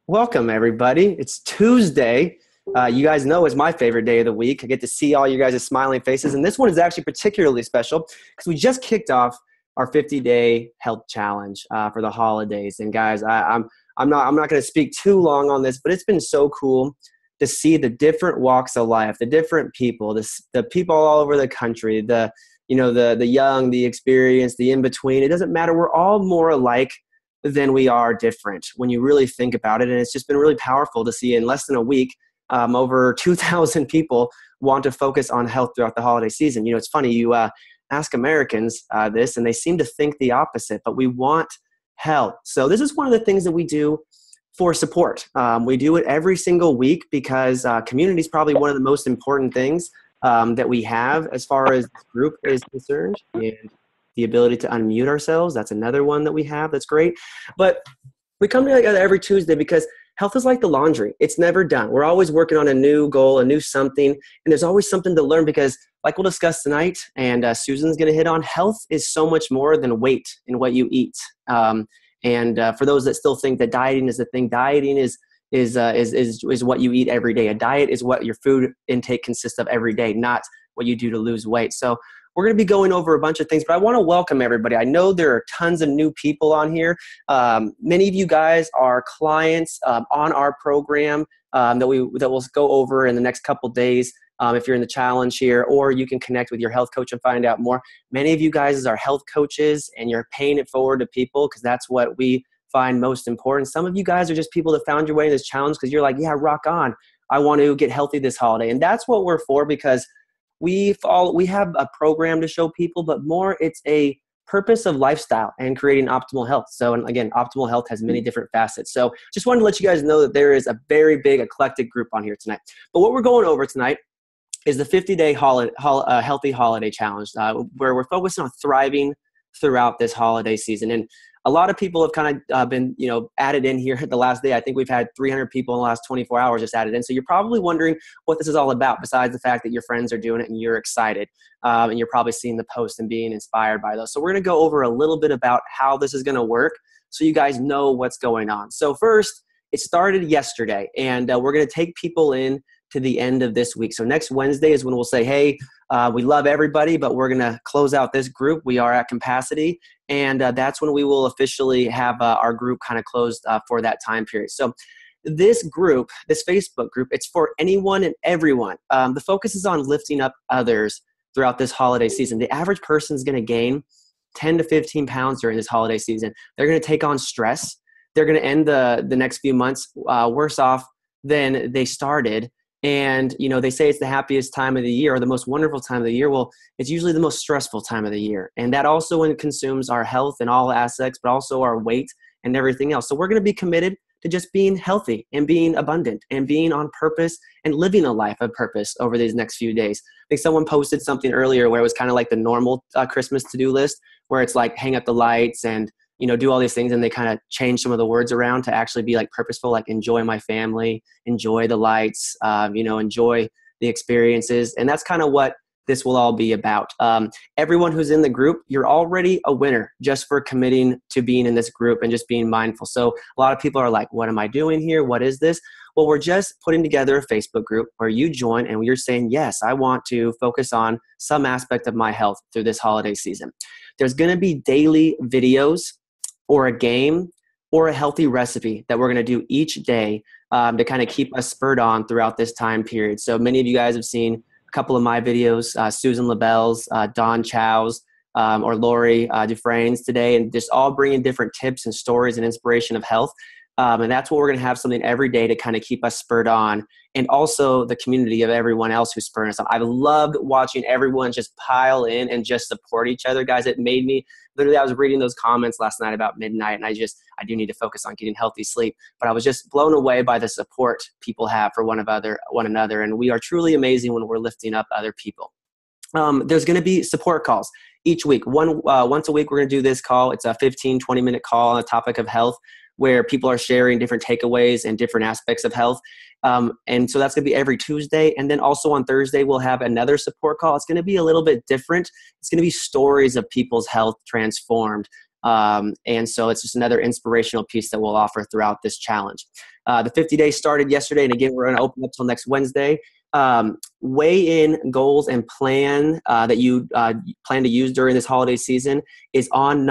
Welcome, everybody. It's Tuesday. You guys know it's my favorite day of the week. I get to see all you guys' smiling faces, and this one is actually particularly special because we just kicked off our 50-day health challenge for the holidays. And guys, I'm not going to speak too long on this, but it's been so cool to see the different walks of life, the different people, the people all over the country, the young, the experienced, the in between. It doesn't matter. We're all more alike than we are different when you really think about it. And it's just been really powerful to see in less than a week, over 2,000 people want to focus on health throughout the holiday season. You know, it's funny, you ask Americans this and they seem to think the opposite, but we want health. So this is one of the things that we do for support. We do it every single week because community is probably one of the most important things that we have as far as this group is concerned. And the ability to unmute ourselves, that's another one that we have that's great. But we come together every Tuesday because health is like the laundry. It's never done. We're always working on a new goal, a new something, and there's always something to learn because like we'll discuss tonight, and Susan's going to hit on, health is so much more than weight and what you eat. For those that still think that dieting is the thing, dieting is what you eat every day. A diet is what your food intake consists of every day, not what you do to lose weight. So we're going to be going over a bunch of things, but I want to welcome everybody. I know there are tons of new people on here. Many of you guys are clients on our program that we'll go over in the next couple days if you're in the challenge here, or you can connect with your health coach and find out more. Many of you guys are health coaches and you're paying it forward to people because that's what we find most important. Some of you guys are just people that found your way in this challenge because you're like, yeah, rock on. I want to get healthy this holiday. And that's what we're for, because we have a program to show people, but more it's a purpose of lifestyle and creating optimal health. So, and again, optimal health has many different facets. So just wanted to let you guys know that there is a very big eclectic group on here tonight. But what we're going over tonight is the 50-day healthy holiday challenge, where we're focusing on thriving throughout this holiday season. And a lot of people have kind of been, added in here the last day. I think we've had 300 people in the last 24 hours just added in. So you're probably wondering what this is all about, besides the fact that your friends are doing it and you're excited. And you're probably seeing the post and being inspired by those. So we're going to go over a little bit about how this is going to work so you guys know what's going on. So first, it started yesterday, and we're going to take people in to the end of this week. So next Wednesday is when we'll say, hey, we love everybody, but we're going to close out this group. We are at capacity. And that's when we will officially have our group kind of closed for that time period. So this group, this Facebook group, it's for anyone and everyone. The focus is on lifting up others throughout this holiday season. The average person is going to gain 10 to 15 pounds during this holiday season. They're going to take on stress. They're going to end the next few months worse off than they started. And, they say it's the happiest time of the year or the most wonderful time of the year. Well, it's usually the most stressful time of the year. And that also consumes our health in all aspects, but also our weight and everything else. So we're going to be committed to just being healthy and being abundant and being on purpose and living a life of purpose over these next few days. I think someone posted something earlier where it was kind of like the normal Christmas to-do list, where it's like hang up the lights and do all these things, and they kind of change some of the words around to actually be like purposeful, like enjoy my family, enjoy the lights, enjoy the experiences. And that's kind of what this will all be about. Everyone who's in the group, you're already a winner just for committing to being in this group and just being mindful. So a lot of people are like, what am I doing here? What is this? Well, we're just putting together a Facebook group where you join and you're saying, yes, I want to focus on some aspect of my health through this holiday season. There's going to be daily videos or a game or a healthy recipe that we're going to do each day to kind of keep us spurred on throughout this time period. So many of you guys have seen a couple of my videos, Susan LaBelle's, Don Chow's, or Lori Dufresne's today, and just all bringing different tips and stories and inspiration of health. And that's what we're going to have, something every day to kind of keep us spurred on, and also the community of everyone else who's spurring us on. I've loved watching everyone just pile in and just support each other, guys. It made me, literally, I was reading those comments last night about midnight, and I do need to focus on getting healthy sleep. But I was just blown away by the support people have for one another. And we are truly amazing when we're lifting up other people. There's going to be support calls each week. Once a week, we're going to do this call. It's a 15, 20-minute call on the topic of health, where people are sharing different takeaways and different aspects of health. And so that's going to be every Tuesday. And then also on Thursday, we'll have another support call. It's going to be a little bit different. It's going to be stories of people's health transformed. And so it's just another inspirational piece that we'll offer throughout this challenge. The 50 days started yesterday, and again, we're going to open up till next Wednesday. Weigh in goals and plan that you plan to use during this holiday season is on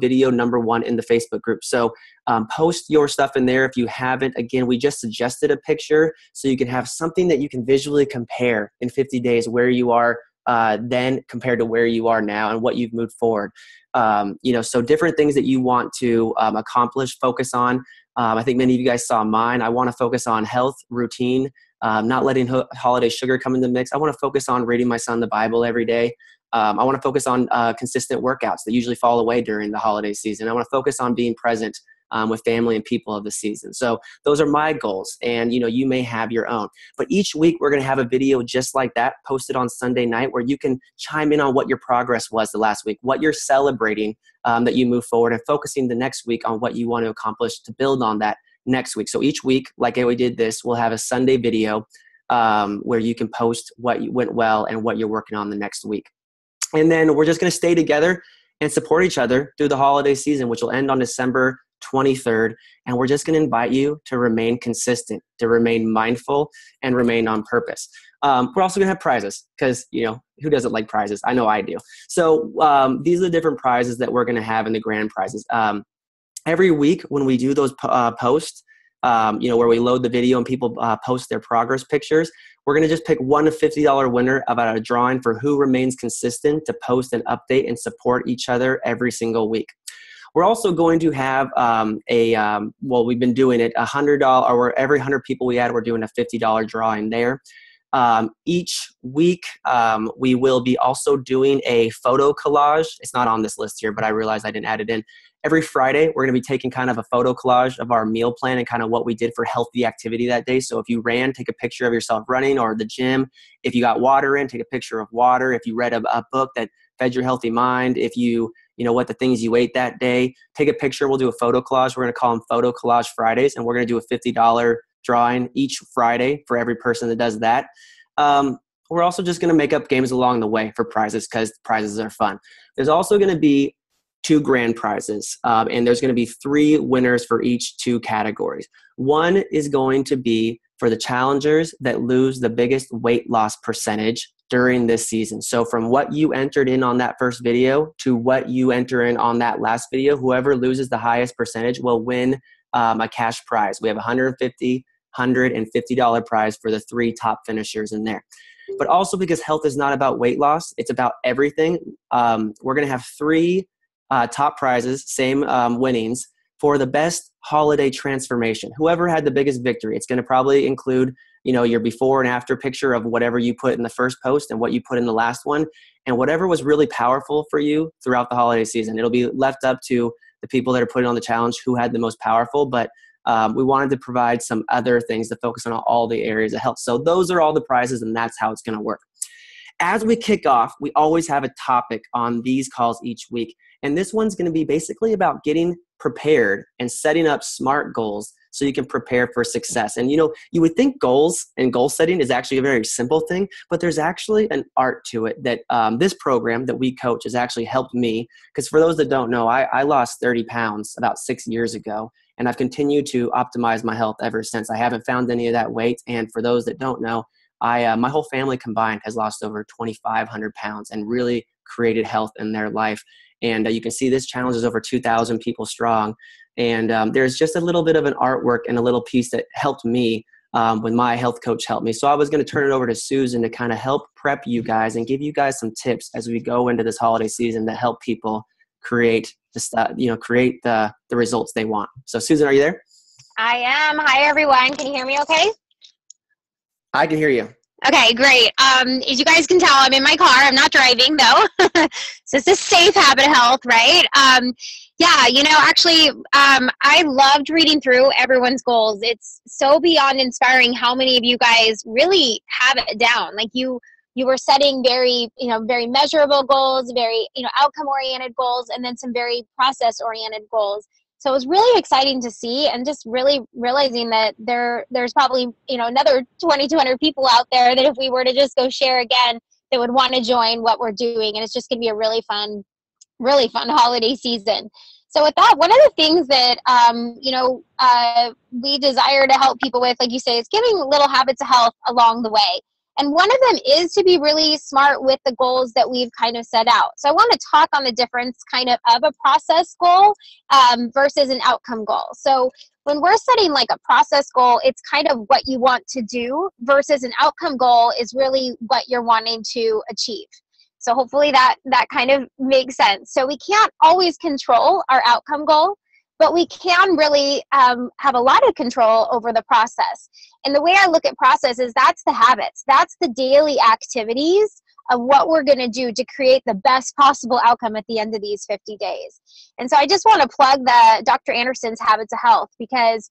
video number 1 in the Facebook group. So post your stuff in there if you haven't. Again, we just suggested a picture so you can have something that you can visually compare in 50 days where you are then compared to where you are now and what you've moved forward. So different things that you want to accomplish, focus on. I think many of you guys saw mine. I want to focus on health, routine, not letting holiday sugar come in the mix. I want to focus on reading my son the Bible every day. I want to focus on consistent workouts that usually fall away during the holiday season. I want to focus on being present with family and people of the season. So those are my goals, and you may have your own. But each week we're going to have a video just like that posted on Sunday night where you can chime in on what your progress was the last week, what you're celebrating that you move forward, and focusing the next week on what you want to accomplish to build on that next week. So each week, like we did this, we'll have a Sunday video where you can post what went well and what you're working on the next week. And then we're just going to stay together and support each other through the holiday season, which will end on December 23rd. And we're just going to invite you to remain consistent, to remain mindful, and remain on purpose. We're also going to have prizes because, who doesn't like prizes? I know I do. So these are the different prizes that we're going to have in the grand prizes. Every week when we do those posts, where we load the video and people post their progress pictures, we're going to just pick one $50 winner about a drawing for who remains consistent to post and update and support each other every single week. We're also going to have we've been doing it, $100, or every 100 people we add, we're doing a $50 drawing there. Each week, we will be also doing a photo collage. It's not on this list here, but I realized I didn't add it in. Every Friday, we're going to be taking kind of a photo collage of our meal plan and kind of what we did for healthy activity that day. So if you ran, take a picture of yourself running or the gym. If you got water in, take a picture of water. If you read a book that fed your healthy mind, if you what the things you ate that day, take a picture. We'll do a photo collage. We're going to call them Photo Collage Fridays, and we're going to do a $50 drawing each Friday for every person that does that. We're also just going to make up games along the way for prizes because prizes are fun. There's also going to be 2 grand prizes, and there's going to be 3 winners for each 2 categories. One is going to be for the challengers that lose the biggest weight loss percentage during this season. So from what you entered in on that first video to what you enter in on that last video, whoever loses the highest percentage will win a cash prize. We have $150, $150 prize for the 3 top finishers in there. But also because health is not about weight loss, it's about everything. We're going to have 3 top prizes, same winnings, for the best holiday transformation. Whoever had the biggest victory, it's going to probably include your before and after picture of whatever you put in the first post and what you put in the last one, and whatever was really powerful for you throughout the holiday season. It'll be left up to the people that are putting on the challenge who had the most powerful, but we wanted to provide some other things to focus on all the areas of health. So those are all the prizes, and that's how it's going to work. As we kick off, we always have a topic on these calls each week. And this one's going to be basically about getting prepared and setting up SMART goals so you can prepare for success. And you would think goals and goal setting is actually a very simple thing, but there's actually an art to it that this program that we coach has actually helped me. Because for those that don't know, I lost 30 pounds about 6 years ago, and I've continued to optimize my health ever since. I haven't found any of that weight. And for those that don't know, my whole family combined has lost over 2,500 pounds and really created health in their life. And you can see this challenge is over 2,000 people strong. And there's just a little bit of an artwork and a little piece that helped me when my health coach helped me. So I was going to turn it over to Susan to kind of help prep you guys and give you guys some tips as we go into this holiday season that help people create the results they want. So Susan, are you there? I am. Hi, everyone. Can you hear me okay? I can hear you. Okay, great. As you guys can tell, I'm in my car. I'm not driving, though. So it's a safe habit of health, right? I loved reading through everyone's goals. It's so beyond inspiring how many of you guys really have it down. Like you were setting very measurable goals, very, outcome-oriented goals, and then some very process-oriented goals. So it was really exciting to see, and just really realizing that there's probably, another 2,200 people out there that if we were to just go share again, that would want to join what we're doing. And it's just going to be a really fun really fun holiday season. So with that, one of the things that, we desire to help people with, like you say, is giving little habits of health along the way. And one of them is to be really smart with the goals that we've kind of set out. So I want to talk on the difference kind of a process goal versus an outcome goal. So when we're setting like a process goal, it's kind of what you want to do versus an outcome goal is really what you're wanting to achieve. So hopefully that kind of makes sense. So we can't always control our outcome goal, but we can really have a lot of control over the process. And the way I look at process is that's the habits. That's the daily activities of what we're going to do to create the best possible outcome at the end of these 50 days. And so I just want to plug the Dr. Anderson's Habits of Health because,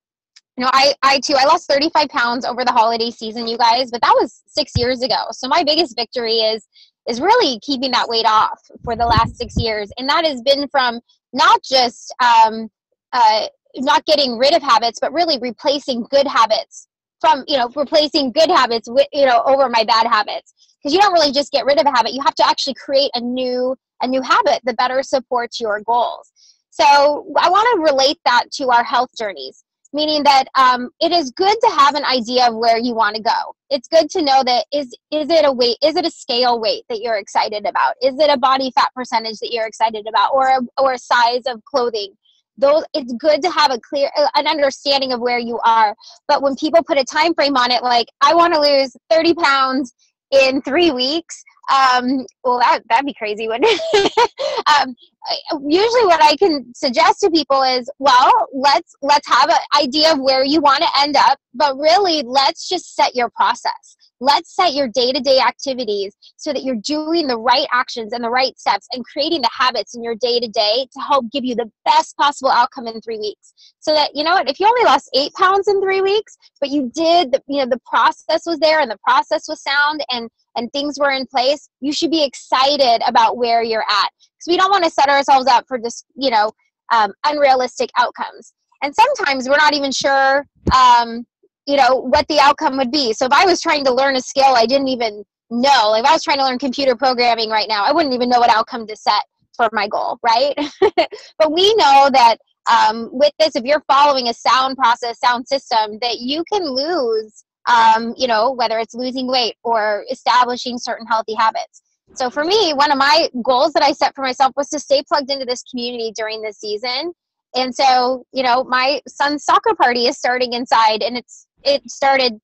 I too, I lost 35 pounds over the holiday season, you guys, but that was 6 years ago. So my biggest victory is really keeping that weight off for the last 6 years. And that has been from not just not getting rid of habits, but really replacing good habits replacing good habits with, over my bad habits. Because you don't really just get rid of a habit. You have to actually create a new habit that better supports your goals. So I want to relate that to our health journeys, meaning that it is good to have an idea of where you want to go. It's good to know that is it a scale weight that you're excited about? Is it a body fat percentage that you're excited about, or a size of clothing? It's good to have an understanding of where you are. But when people put a time frame on it, like I want to lose 30 pounds in 3 weeks, well, that'd be crazy, wouldn't it? Usually what I can suggest to people is, well, let's have an idea of where you want to end up, but really let's just set your process. Let's set your day-to-day activities so that you're doing the right actions and the right steps and creating the habits in your day-to-day to help give you the best possible outcome in 3 weeks. So that, if you only lost 8 pounds in 3 weeks, but you did, the process was there and the process was sound and things were in place, you should be excited about where you're at. Because we don't want to set ourselves up for just, unrealistic outcomes. And sometimes we're not even sure, what the outcome would be. So if I was trying to learn a skill I didn't even know, like if I was trying to learn computer programming right now, I wouldn't even know what outcome to set for my goal, right? But we know that with this, if you're following a sound process, sound system, that you can lose, whether it's losing weight or establishing certain healthy habits. So for me, one of my goals that I set for myself was to stay plugged into this community during this season. And so, my son's soccer party is starting inside, and it started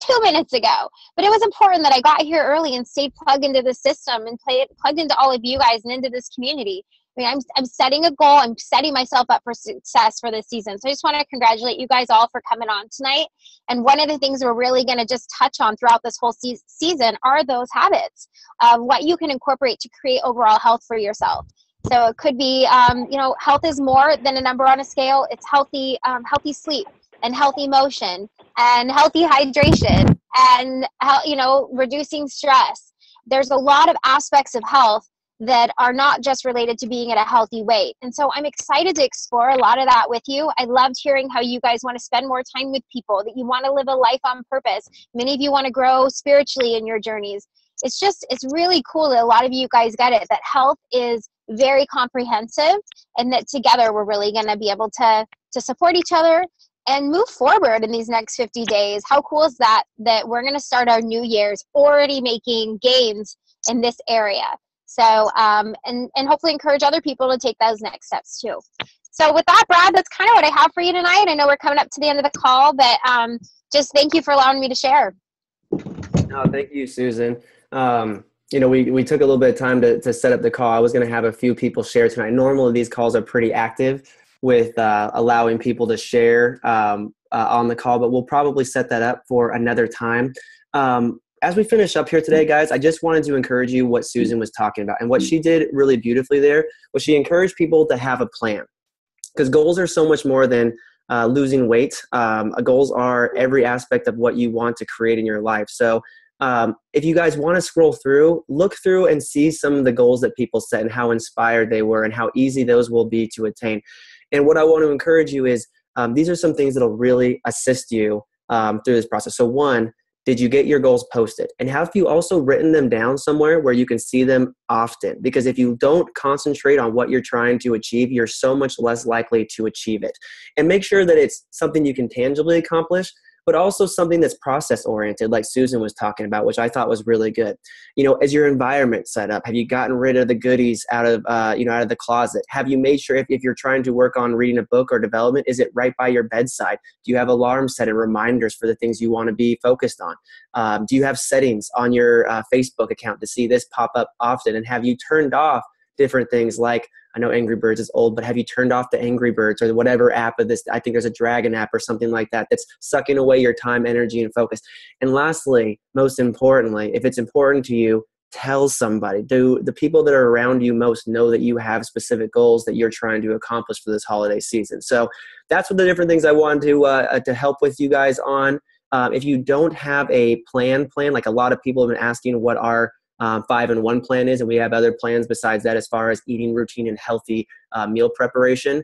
2 minutes ago. But it was important that I got here early and stayed plugged into the system and plugged into all of you guys and into this community. I mean, I'm setting a goal. I'm setting myself up for success for this season. So I just want to congratulate you guys all for coming on tonight. And one of the things we're really going to just touch on throughout this whole season are those habits of what you can incorporate to create overall health for yourself. So it could be, health is more than a number on a scale. It's healthy sleep and healthy motion and healthy hydration and, reducing stress. There's a lot of aspects of health that are not just related to being at a healthy weight. And so I'm excited to explore a lot of that with you. I loved hearing how you guys want to spend more time with people, that you want to live a life on purpose. Many of you want to grow spiritually in your journeys. It's really cool that a lot of you guys get it, that health is very comprehensive and that together we're really going to be able to support each other and move forward in these next 50 days. How cool is that we're going to start our new year's already making gains in this area. So, and hopefully encourage other people to take those next steps too. So with that, Brad, that's kind of what I have for you tonight. I know we're coming up to the end of the call, but just thank you for allowing me to share. No, thank you, Susan. We took a little bit of time to set up the call. I was going to have a few people share tonight. Normally these calls are pretty active with allowing people to share on the call, but we'll probably set that up for another time. As we finish up here today, guys, I just wanted to encourage you what Susan was talking about. And what she did really beautifully there was she encouraged people to have a plan. Because goals are so much more than losing weight. Goals are every aspect of what you want to create in your life. So if you guys want to scroll through, look through and see some of the goals that people set and how inspired they were and how easy those will be to attain. And what I want to encourage you is these are some things that will really assist you through this process. So one, Did you get your goals posted? And have you also written them down somewhere where you can see them often? Because if you don't concentrate on what you're trying to achieve, you're so much less likely to achieve it. And make sure that it's something you can tangibly accomplish, but also something that's process oriented, like Susan was talking about, which I thought was really good. Is your environment set up? Have you gotten rid of the goodies out of the closet? Have you made sure if you're trying to work on reading a book or development, is it right by your bedside? Do you have alarms set and reminders for the things you want to be focused on? Do you have settings on your Facebook account to see this pop up often? And have you turned off different things like, I know Angry Birds is old, but have you turned off the Angry Birds or whatever app of this? I think there's a dragon app or something like that that's sucking away your time, energy, and focus. And lastly, most importantly, if it's important to you, tell somebody. Do the people that are around you most know that you have specific goals that you're trying to accomplish for this holiday season? So that's what the different things I wanted to help with you guys on. If you don't have a plan, like a lot of people have been asking what our 5-in-1 plan is, and we have other plans besides that as far as eating routine and healthy meal preparation,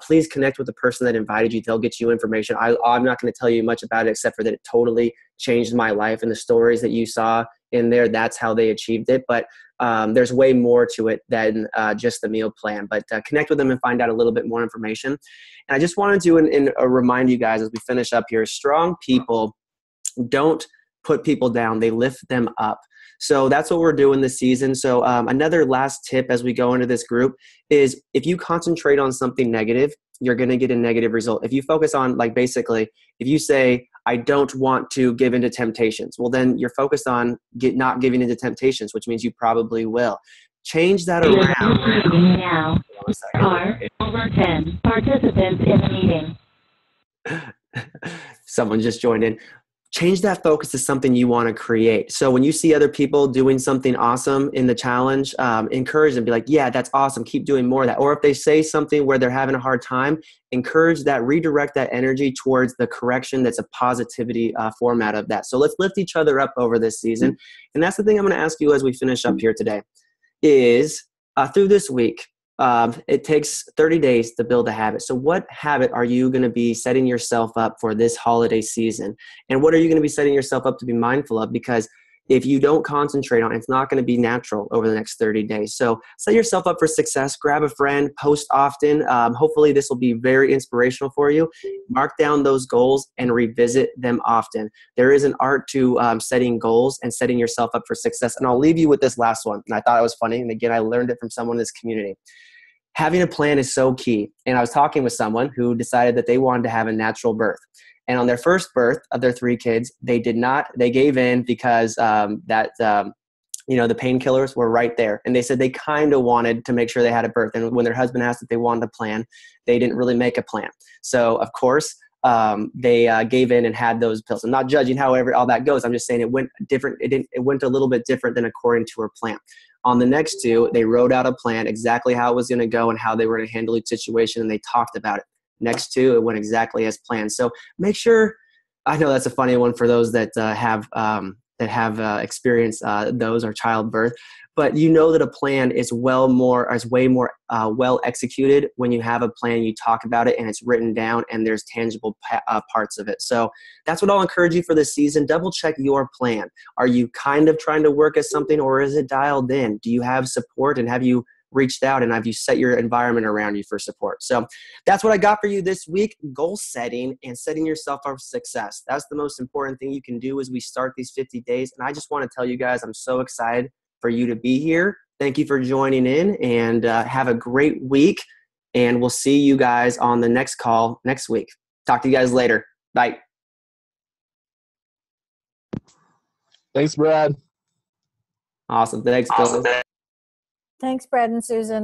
please connect with the person that invited you. They'll get you information. I'm not going to tell you much about it except for that it totally changed my life, and the stories that you saw in there, that's how they achieved it. But there's way more to it than just the meal plan. But connect with them and find out a little bit more information. And I just wanted to remind you guys as we finish up here, strong people don't put people down. They lift them up. So that's what we're doing this season. So another last tip as we go into this group is if you concentrate on something negative, you're going to get a negative result. If you focus on, like, basically, if you say, I don't want to give into temptations, well, then you're focused on not giving into temptations, which means you probably will. Change that around. Now, are over 10 participants in the meeting. Someone just joined in. Change that focus to something you want to create. So when you see other people doing something awesome in the challenge, encourage them, be like, yeah, that's awesome. Keep doing more of that. Or if they say something where they're having a hard time, encourage that, redirect that energy towards the correction that's a positivity format of that. So let's lift each other up over this season. And that's the thing I'm going to ask you as we finish up here today is through this week, it takes 30 days to build a habit. So what habit are you going to be setting yourself up for this holiday season? And what are you going to be setting yourself up to be mindful of? Because if you don't concentrate on it, it's not going to be natural over the next 30 days. So set yourself up for success. Grab a friend, post often. Hopefully this will be very inspirational for you. Mark down those goals and revisit them often. There is an art to setting goals and setting yourself up for success. And I'll leave you with this last one. And I thought it was funny. And again, I learned it from someone in this community. Having a plan is so key. And I was talking with someone who decided that they wanted to have a natural birth. And on their first birth of their 3 kids, they gave in because the painkillers were right there. And they said they kind of wanted to make sure they had a birth. And when their husband asked if they wanted a plan, they didn't really make a plan. So of course, they gave in and had those pills. I'm not judging however all that goes. I'm just saying it went different. It went a little bit different than according to her plan. On the next 2, they wrote out a plan exactly how it was going to go and how they were going to handle each situation. And they talked about it. Next 2, it went exactly as planned. So make sure, I know that's a funny one for those that have experienced those or childbirth, but you know that a plan is way more well executed when you have a plan, you talk about it and it's written down and there's tangible parts of it. So that's what I'll encourage you for this season. Double check your plan. Are you kind of trying to work at something, or is it dialed in? Do you have support, and have you reached out, and have you set your environment around you for support? So that's what I got for you this week. Goal setting and setting yourself up for success. That's the most important thing you can do as we start these 50 days. And I just want to tell you guys, I'm so excited for you to be here. Thank you for joining in, and have a great week. And we'll see you guys on the next call next week. Talk to you guys later. Bye. Thanks, Brad. Awesome. Thanks, Bill. Thanks, Brad and Susan.